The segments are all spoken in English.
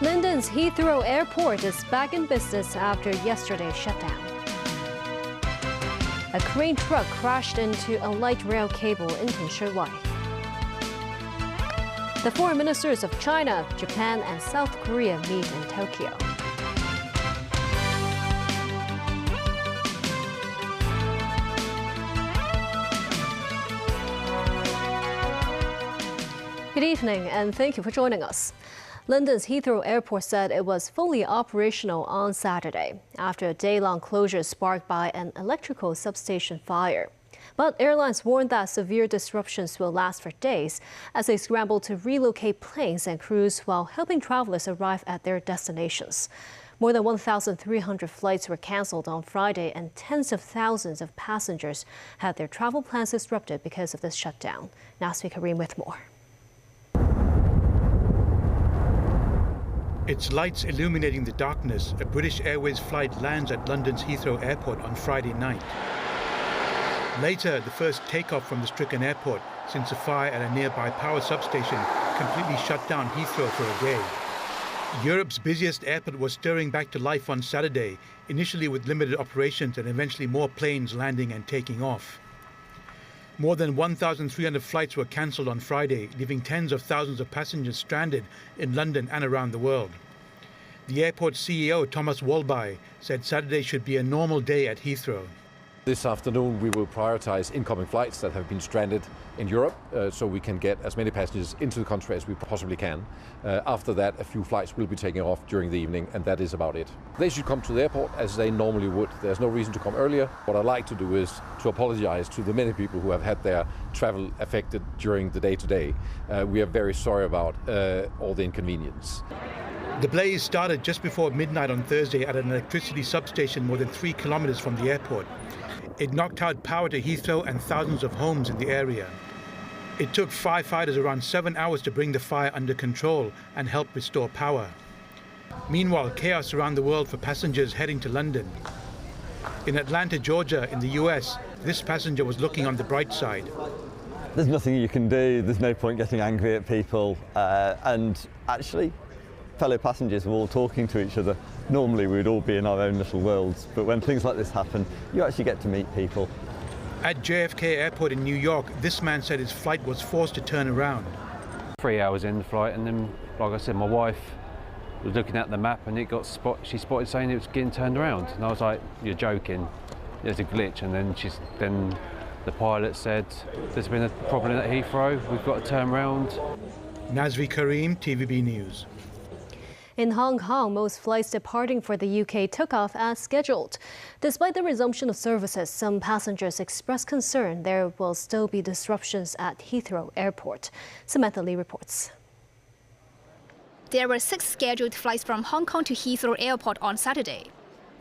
London's Heathrow Airport is back in business after yesterday's shutdown. A crane truck crashed into a light rail cable in Tinshui. The foreign ministers of China, Japan, and South Korea meet in Tokyo. Good evening, and thank you for joining us. London's Heathrow Airport said it was fully operational on Saturday after a day-long closure sparked by an electrical substation fire. But airlines warned that severe disruptions will last for days as they scramble to relocate planes and crews while helping travelers arrive at their destinations. More than 1,300 flights were cancelled on Friday, and tens of thousands of passengers had their travel plans disrupted because of this shutdown. Nasmi Kareem with more. Its lights illuminating the darkness, a British Airways flight lands at London's Heathrow Airport on Friday night. Later, the first takeoff from the stricken airport since a fire at a nearby power substation completely shut down Heathrow for a day. Europe's busiest airport was stirring back to life on Saturday, initially with limited operations and eventually more planes landing and taking off. More than 1,300 flights were cancelled on Friday, leaving tens of thousands of passengers stranded in London and around the world. The airport's CEO, Thomas Walby, said Saturday should be a normal day at Heathrow. This afternoon we will prioritise incoming flights that have been stranded in Europe so we can get as many passengers into the country as we possibly can. After that, a few flights will be taking off during the evening, and that is about it. They should come to the airport as they normally would. There's no reason to come earlier. What I'd like to do is to apologise to the many people who have had their travel affected during the day today. We are very sorry about all the inconvenience. The blaze started just before midnight on Thursday at an electricity substation more than 3 kilometres from the airport. It knocked out power to Heathrow and thousands of homes in the area. It took firefighters around 7 hours to bring the fire under control and help restore power. Meanwhile, chaos around the world for passengers heading to London. In Atlanta, Georgia, in the US, this passenger was looking on the bright side. There's nothing you can do, there's no point getting angry at people, and actually, fellow passengers were all talking to each other. Normally we'd all be in our own little worlds, but when things like this happen, you actually get to meet people. At JFK Airport in New York, this man said his flight was forced to turn around. 3 hours in the flight, and then, like I said, my wife was looking at the map and she spotted saying it was getting turned around. And I was like, you're joking, there's a glitch. And then the pilot said, there's been a problem at Heathrow, we've got to turn around. Nazvi Kareem, TVB News. In Hong Kong, most flights departing for the UK took off as scheduled. Despite the resumption of services, some passengers expressed concern there will still be disruptions at Heathrow Airport. Samantha Lee reports. There were 6 scheduled flights from Hong Kong to Heathrow Airport on Saturday.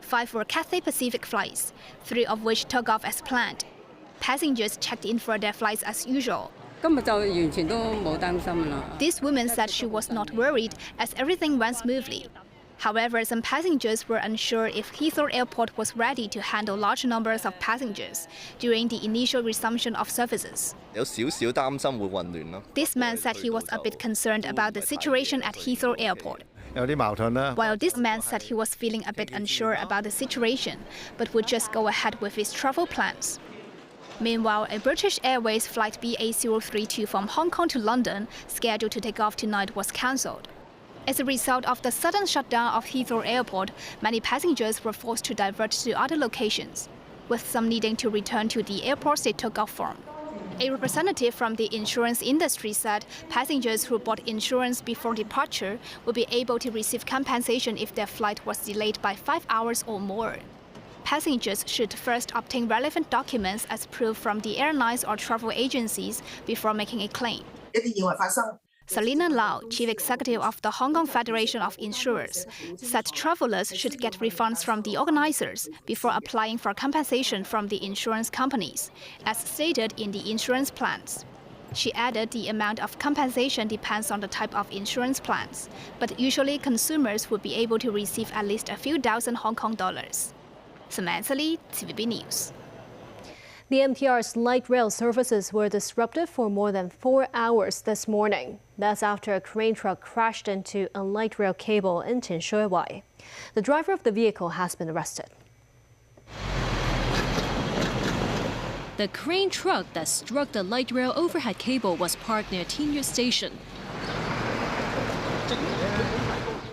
5 were Cathay Pacific flights, 3 of which took off as planned. Passengers checked in for their flights as usual. This woman said she was not worried as everything went smoothly. However, some passengers were unsure if Heathrow Airport was ready to handle large numbers of passengers during the initial resumption of services. This man said he was a bit concerned about the situation at Heathrow Airport. While this man said he was feeling a bit unsure about the situation, but would just go ahead with his travel plans. Meanwhile, a British Airways flight BA032 from Hong Kong to London, scheduled to take off tonight, was cancelled. As a result of the sudden shutdown of Heathrow Airport, many passengers were forced to divert to other locations, with some needing to return to the airports they took off from. A representative from the insurance industry said passengers who bought insurance before departure would be able to receive compensation if their flight was delayed by 5 hours or more. Passengers should first obtain relevant documents as proof from the airlines or travel agencies before making a claim. Selina Lau, chief executive of the Hong Kong Federation of Insurers, said travelers should get refunds from the organizers before applying for compensation from the insurance companies, as stated in the insurance plans. She added the amount of compensation depends on the type of insurance plans, but usually consumers would be able to receive at least a few thousand Hong Kong dollars. Samantha Lee, TVB News. The MTR's light rail services were disrupted for more than 4 hours this morning. That's after a crane truck crashed into a light rail cable in Tianshui. The driver of the vehicle has been arrested. The crane truck that struck the light rail overhead cable was parked near Tianyu Station.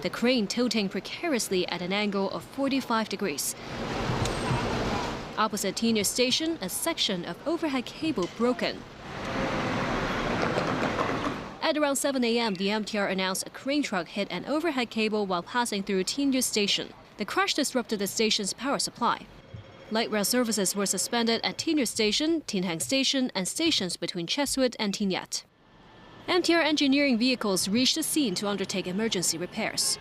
The crane tilting precariously at an angle of 45 degrees. Opposite Tianyu Station, a section of overhead cable broken. At around 7 a.m., the MTR announced a crane truck hit an overhead cable while passing through Tianyu Station. The crash disrupted the station's power supply. Light rail services were suspended at Tianyu Station, Tinhang Station, and stations between Chesuit and Tinyat. MTR engineering vehicles reached the scene to undertake emergency repairs.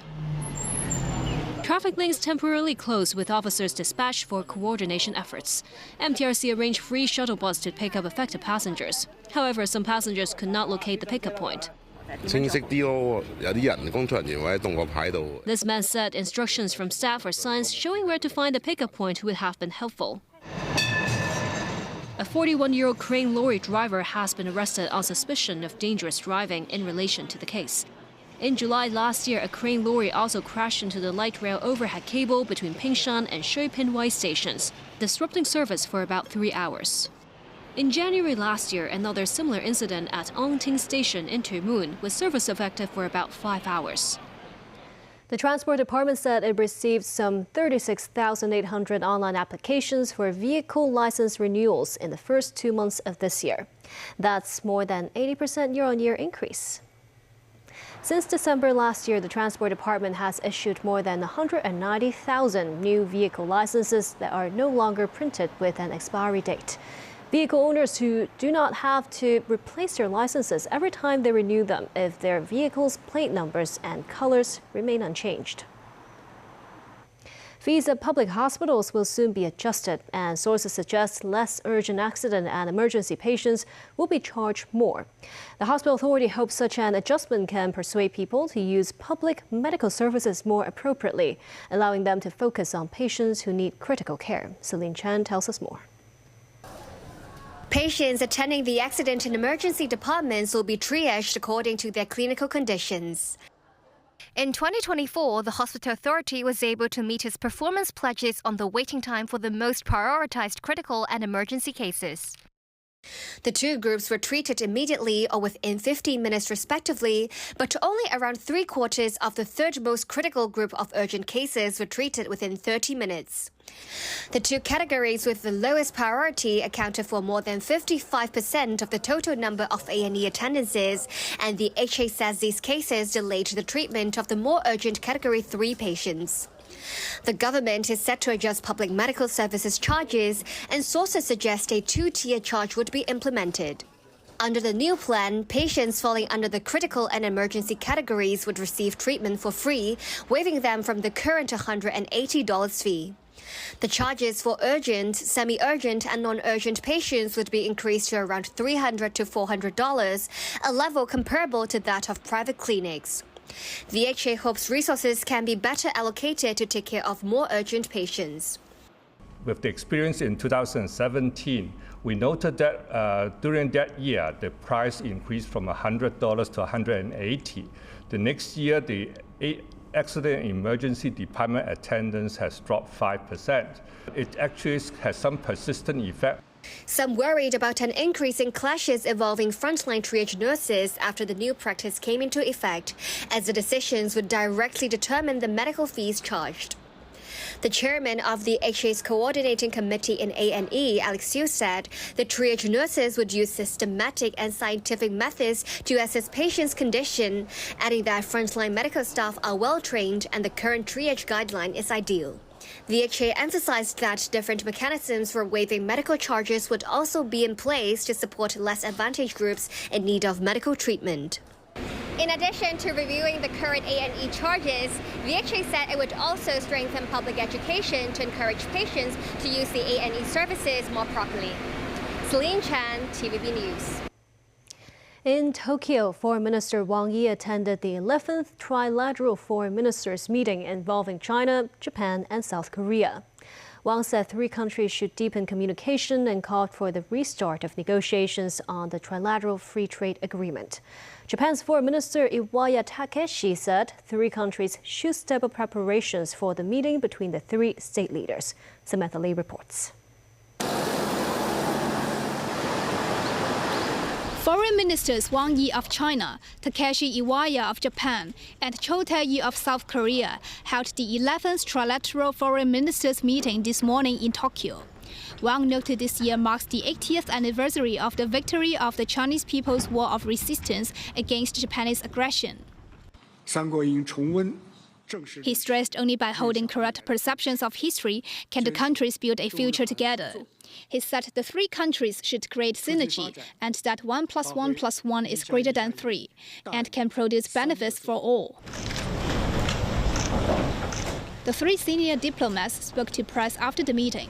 Traffic lanes temporarily closed with officers dispatched for coordination efforts. MTRC arranged free shuttle bus to pick up affected passengers. However, some passengers could not locate the pickup point. This man said instructions from staff or signs showing where to find the pickup point would have been helpful. A 41-year-old crane lorry driver has been arrested on suspicion of dangerous driving in relation to the case. In July last year, a crane lorry also crashed into the light rail overhead cable between Pingshan and Shuipinwai stations, disrupting service for about 3 hours. In January last year, another similar incident at Ongting Station in Tuimun was service affected for about 5 hours. The Transport Department said it received some 36,800 online applications for vehicle license renewals in the first 2 months of this year. That's more than 80% year-on-year increase. Since December last year, the Transport Department has issued more than 190,000 new vehicle licenses that are no longer printed with an expiry date. Vehicle owners who do not have to replace their licenses every time they renew them if their vehicle's plate numbers and colors remain unchanged. Fees at public hospitals will soon be adjusted, and sources suggest less urgent accident and emergency patients will be charged more. The hospital authority hopes such an adjustment can persuade people to use public medical services more appropriately, allowing them to focus on patients who need critical care. Celine Chen tells us more. Patients attending the accident and emergency departments will be triaged according to their clinical conditions. In 2024, the hospital authority was able to meet its performance pledges on the waiting time for the most prioritized critical and emergency cases. The two groups were treated immediately or within 15 minutes respectively, but only around 3/4 of the third most critical group of urgent cases were treated within 30 minutes. The two categories with the lowest priority accounted for more than 55% of the total number of A&E attendances, and the HA says these cases delayed the treatment of the more urgent Category 3 patients. The government is set to adjust public medical services charges, and sources suggest a 2-tier charge would be implemented. Under the new plan, patients falling under the critical and emergency categories would receive treatment for free, waiving them from the current $180 fee. The charges for urgent, semi-urgent and non-urgent patients would be increased to around $300 to $400, a level comparable to that of private clinics. VHA hopes resources can be better allocated to take care of more urgent patients. With the experience in 2017, we noted that during that year, the price increased from $100 to $180. The next year, the accident and emergency department attendance has dropped 5%. It actually has some persistent effect. Some worried about an increase in clashes involving frontline triage nurses after the new practice came into effect, as the decisions would directly determine the medical fees charged. The chairman of the HA's coordinating committee in A&E, Alex Yu, said the triage nurses would use systematic and scientific methods to assess patients' condition, adding that frontline medical staff are well trained and the current triage guideline is ideal. The HA emphasized that different mechanisms for waiving medical charges would also be in place to support less advantaged groups in need of medical treatment. In addition to reviewing the current A&E charges, VHA said it would also strengthen public education to encourage patients to use the A&E services more properly. Celine Chan, TVB News. In Tokyo, Foreign Minister Wang Yi attended the 11th Trilateral Foreign Ministers meeting involving China, Japan and South Korea. Wang said 3 countries should deepen communication and called for the restart of negotiations on the Trilateral Free Trade Agreement. Japan's Foreign Minister Iwaya Takeshi said 3 countries should step up preparations for the meeting between the 3 state leaders. Samantha Lee reports. Foreign Ministers Wang Yi of China, Takeshi Iwaya of Japan, and Cho Tae-yi of South Korea held the 11th Trilateral Foreign Ministers meeting this morning in Tokyo. Wang noted this year marks the 80th anniversary of the victory of the Chinese People's War of Resistance against Japanese aggression. He stressed only by holding correct perceptions of history can the countries build a future together. He said the 3 countries should create synergy and that 1 + 1 + 1 is greater than 3 and can produce benefits for all. The 3 senior diplomats spoke to press after the meeting.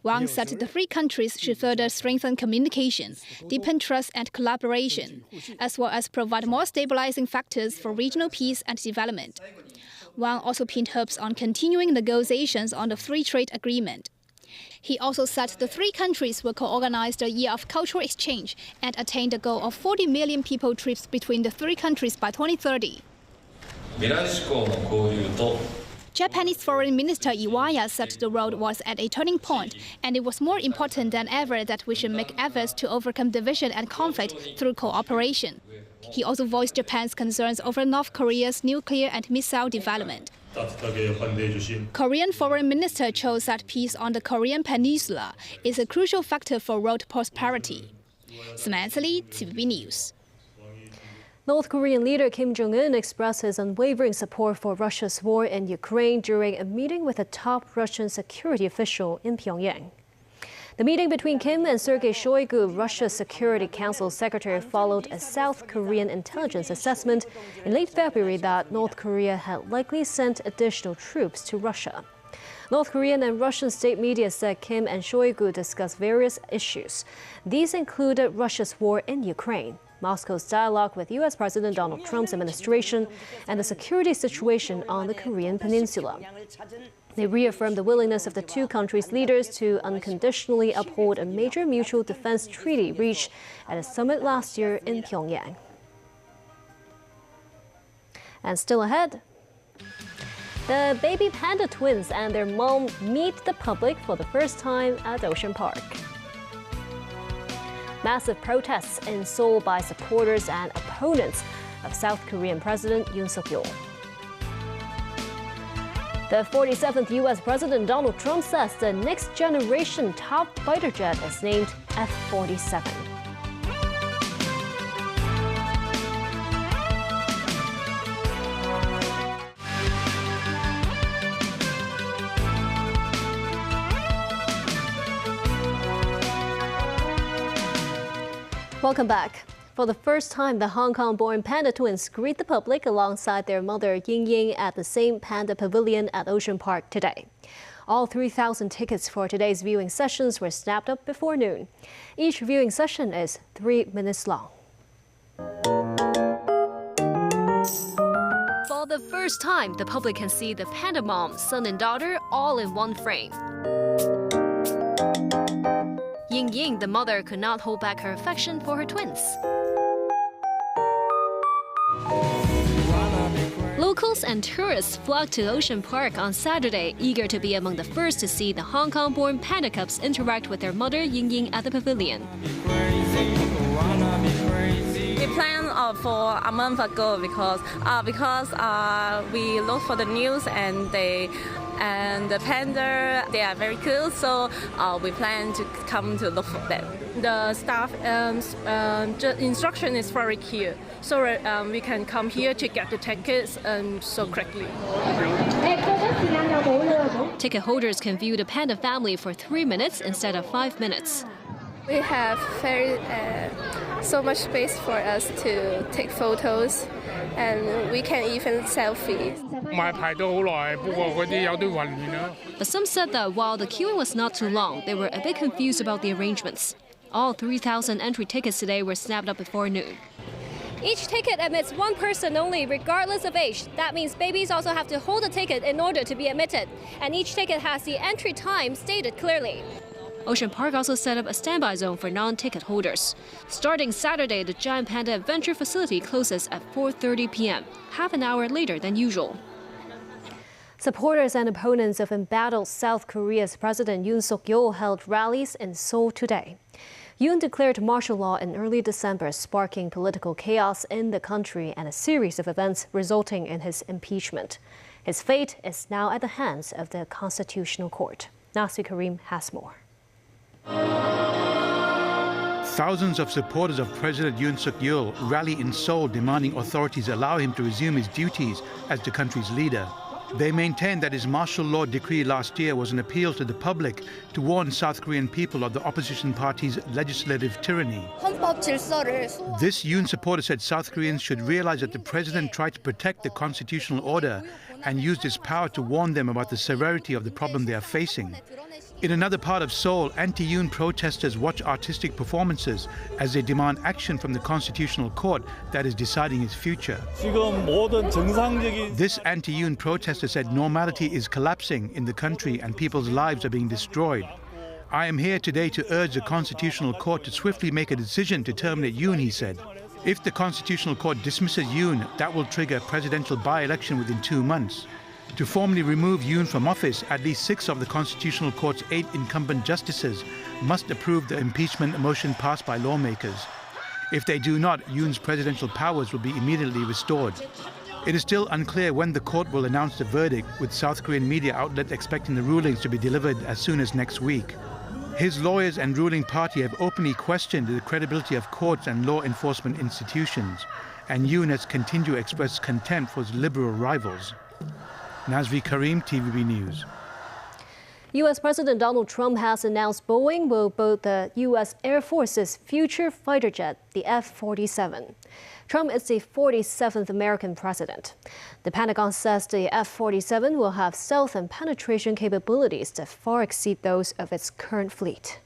Wang said the 3 countries should further strengthen communication, deepen trust and collaboration, as well as provide more stabilizing factors for regional peace and development. Wang also pinned hopes on continuing negotiations on the free trade agreement. He also said the 3 countries will co-organize the Year of Cultural Exchange and attain the goal of 40 million people trips between the 3 countries by 2030. Japanese Foreign Minister Iwaya said the road was at a turning point, and it was more important than ever that we should make efforts to overcome division and conflict through cooperation. He also voiced Japan's concerns over North Korea's nuclear and missile development. Korean Foreign Minister Cho said peace on the Korean Peninsula is a crucial factor for road prosperity. Samantha Lee, TVB News. North Korean leader Kim Jong-un expressed his unwavering support for Russia's war in Ukraine during a meeting with a top Russian security official in Pyongyang. The meeting between Kim and Sergei Shoigu, Russia's Security Council secretary, followed a South Korean intelligence assessment in late February that North Korea had likely sent additional troops to Russia. North Korean and Russian state media said Kim and Shoigu discussed various issues. These included Russia's war in Ukraine, Moscow's dialogue with U.S. President Donald Trump's administration, and the security situation on the Korean Peninsula. They reaffirmed the willingness of the 2 countries' leaders to unconditionally uphold a major mutual defense treaty reached at a summit last year in Pyongyang. And still ahead, the baby panda twins and their mom meet the public for the first time at Ocean Park. Massive protests in Seoul by supporters and opponents of South Korean President Yoon Suk-yeol. The 47th U.S. President Donald Trump says the next generation top fighter jet is named F-47. Welcome back. For the first time, the Hong Kong-born panda twins greet the public alongside their mother Ying Ying at the same Panda Pavilion at Ocean Park today. All 3,000 tickets for today's viewing sessions were snapped up before noon. Each viewing session is 3 minutes long. For the first time, the public can see the panda mom, son and daughter all in one frame. Ying Ying, the mother, could not hold back her affection for her twins. Locals and tourists flocked to Ocean Park on Saturday, eager to be among the first to see the Hong Kong-born panda cubs interact with their mother Ying Ying at the pavilion. We planned for a month ago because we looked for the news and the panda, they are very cool, so we plan to come to look for them. The staff instruction is very clear, so we can come here to get the tickets so quickly. Ticket holders can view the panda family for 3 minutes instead of 5 minutes. We have so much space for us to take photos, and we can even selfie. But some said that while the queuing was not too long, they were a bit confused about the arrangements. All 3,000 entry tickets today were snapped up before noon. Each ticket admits one person only, regardless of age. That means babies also have to hold a ticket in order to be admitted. And each ticket has the entry time stated clearly. Ocean Park also set up a standby zone for non-ticket holders. Starting Saturday, the giant Panda Adventure facility closes at 4:30 p.m., half an hour later than usual. Supporters and opponents of embattled South Korea's President Yoon Suk-yeol held rallies in Seoul today. Yoon declared martial law in early December, sparking political chaos in the country and a series of events resulting in his impeachment. His fate is now at the hands of the Constitutional Court. Nasri Karim has more. Thousands of supporters of President Yoon Suk-yeol rally in Seoul demanding authorities allow him to resume his duties as the country's leader. They maintain that his martial law decree last year was an appeal to the public to warn South Korean people of the opposition party's legislative tyranny. This Yoon supporter said South Koreans should realize that the president tried to protect the constitutional order and used his power to warn them about the severity of the problem they are facing. In another part of Seoul, anti-Yoon protesters watch artistic performances as they demand action from the Constitutional Court that is deciding his future. This anti-Yoon protester said normality is collapsing in the country and people's lives are being destroyed. I am here today to urge the Constitutional Court to swiftly make a decision to terminate Yoon, he said. If the Constitutional Court dismisses Yoon, that will trigger a presidential by-election within 2 months. To formally remove Yoon from office, at least 6 of the Constitutional Court's 8 incumbent justices must approve the impeachment motion passed by lawmakers. If they do not, Yoon's presidential powers will be immediately restored. It is still unclear when the court will announce the verdict, with South Korean media outlets expecting the rulings to be delivered as soon as next week. His lawyers and ruling party have openly questioned the credibility of courts and law enforcement institutions, and Yoon has continued to express contempt for his liberal rivals. Nasri Karim, TVB News. U.S. President Donald Trump has announced Boeing will build the U.S. Air Force's future fighter jet, the F-47. Trump is the 47th American president. The Pentagon says the F-47 will have stealth and penetration capabilities that far exceed those of its current fleet.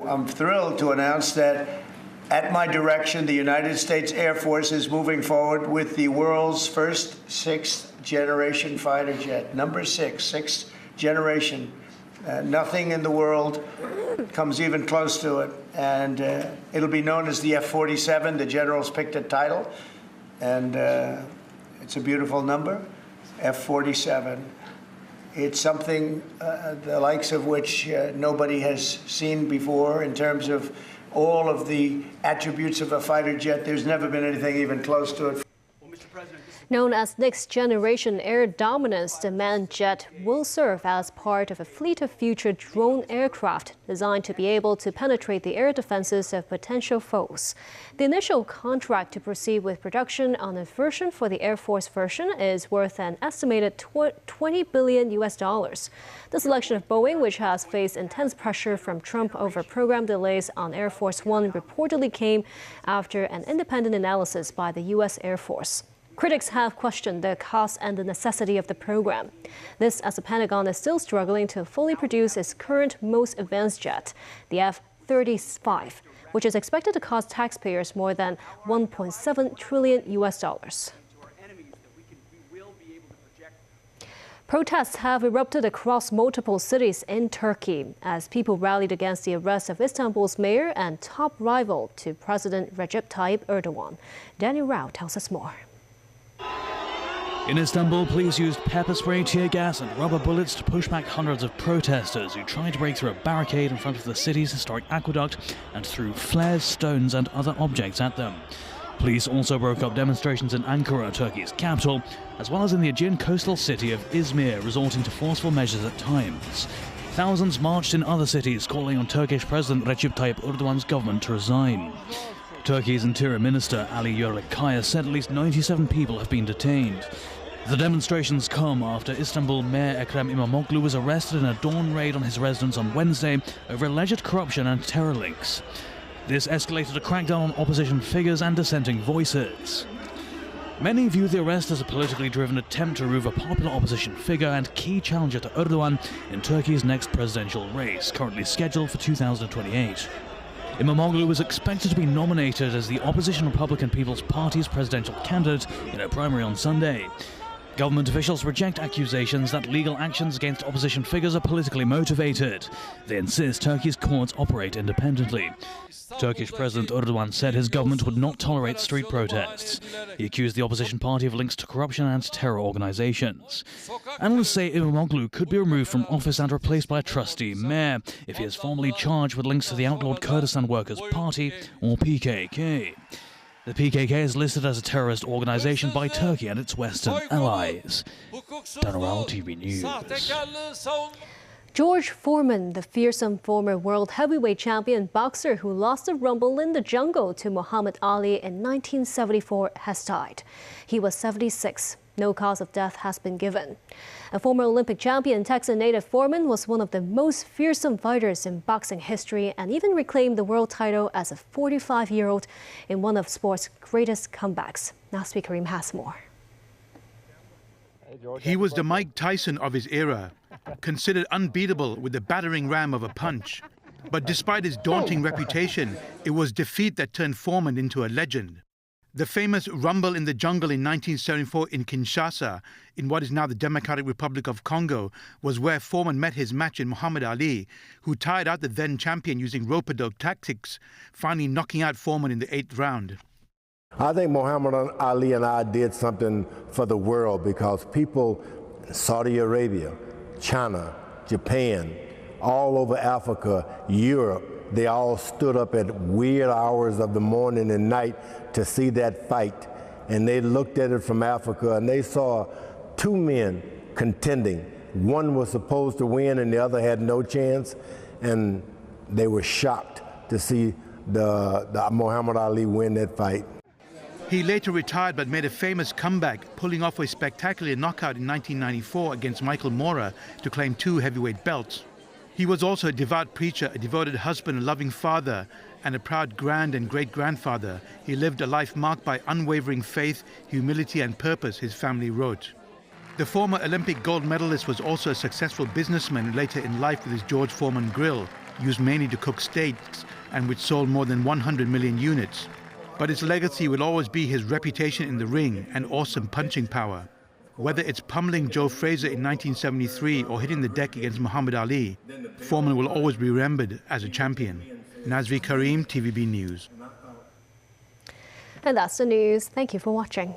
I'm thrilled to announce that at my direction, the United States Air Force is moving forward with the world's first 6th-generation fighter jet. Number 6, 6th generation. Nothing in the world comes even close to it. And it'll be known as the F-47. The generals picked a title. And it's a beautiful number, F-47. It's something the likes of which nobody has seen before in terms of all of the attributes of a fighter jet. There's never been anything even close to it. Known as Next Generation Air Dominance, the manned jet will serve as part of a fleet of future drone aircraft designed to be able to penetrate the air defenses of potential foes. The initial contract to proceed with production on a version for the Air Force version is worth an estimated $20 billion. The selection of Boeing, which has faced intense pressure from Trump over program delays on Air Force One, reportedly came after an independent analysis by the U.S. Air Force. Critics have questioned the cost and the necessity of the program. This as the Pentagon is still struggling to fully produce its current most advanced jet, the F-35, which is expected to cost taxpayers more than $1.7 trillion. Protests have erupted across multiple cities in Turkey as people rallied against the arrest of Istanbul's mayor and top rival to President Recep Tayyip Erdogan. Daniel Rao tells us more. In Istanbul, police used pepper spray, tear gas and rubber bullets to push back hundreds of protesters who tried to break through a barricade in front of the city's historic aqueduct and threw flares, stones and other objects at them. Police also broke up demonstrations in Ankara, Turkey's capital, as well as in the Aegean coastal city of Izmir, resorting to forceful measures at times. Thousands marched in other cities, calling on Turkish President Recep Tayyip Erdogan's government to resign. Turkey's Interior Minister Ali Yerlikaya said at least 97 people have been detained. The demonstrations come after Istanbul Mayor Ekrem İmamoğlu was arrested in a dawn raid on his residence on Wednesday over alleged corruption and terror links. This escalated a crackdown on opposition figures and dissenting voices. Many view the arrest as a politically driven attempt to remove a popular opposition figure and key challenger to Erdogan in Turkey's next presidential race, currently scheduled for 2028. Imamoglu was expected to be nominated as the opposition Republican People's Party's presidential candidate in a primary on Sunday. Government officials reject accusations that legal actions against opposition figures are politically motivated. They insist Turkey's courts operate independently. Turkish President Erdogan said his government would not tolerate street protests. He accused the opposition party of links to corruption and terror organizations. Analysts say Imamoglu could be removed from office and replaced by a trustee mayor if he is formally charged with links to the outlawed Kurdistan Workers' Party, or PKK. The PKK is listed as a terrorist organization by Turkey and its Western allies. General TV News. George Foreman, the fearsome former world heavyweight champion boxer who lost the rumble in the jungle to Muhammad Ali in 1974, has died. He was 76. No cause of death has been given. A former Olympic champion, Texan native Foreman was one of the most fearsome fighters in boxing history and even reclaimed the world title as a 45-year-old in one of sport's greatest comebacks. Nasby Karim has more. He was the Mike Tyson of his era, considered unbeatable with the battering ram of a punch. But despite his daunting reputation, it was defeat that turned Foreman into a legend. The famous rumble in the jungle in 1974 in Kinshasa, in what is now the Democratic Republic of Congo, was where Foreman met his match in Muhammad Ali, who tired out the then champion using rope-a-dope tactics, finally knocking out Foreman in the 8th round. I think Muhammad Ali and I did something for the world because people in Saudi Arabia, China, Japan, all over Africa, Europe, they all stood up at weird hours of the morning and night to see that fight. And they looked at it from Africa and they saw two men contending. One was supposed to win and the other had no chance. And they were shocked to see the Muhammad Ali win that fight. He later retired but made a famous comeback, pulling off a spectacular knockout in 1994 against Michael Moorer to claim 2 heavyweight belts. He was also a devout preacher, a devoted husband, a loving father, and a proud grand and great-grandfather. He lived a life marked by unwavering faith, humility and purpose, his family wrote. The former Olympic gold medalist was also a successful businessman later in life with his George Foreman grill, used mainly to cook steaks and which sold more than 100 million units. But his legacy will always be his reputation in the ring and awesome punching power. Whether it's pummeling Joe Frazier in 1973 or hitting the deck against Muhammad Ali, Foreman will always be remembered as a champion. Nazri Karim, TVB News. And that's the news. Thank you for watching.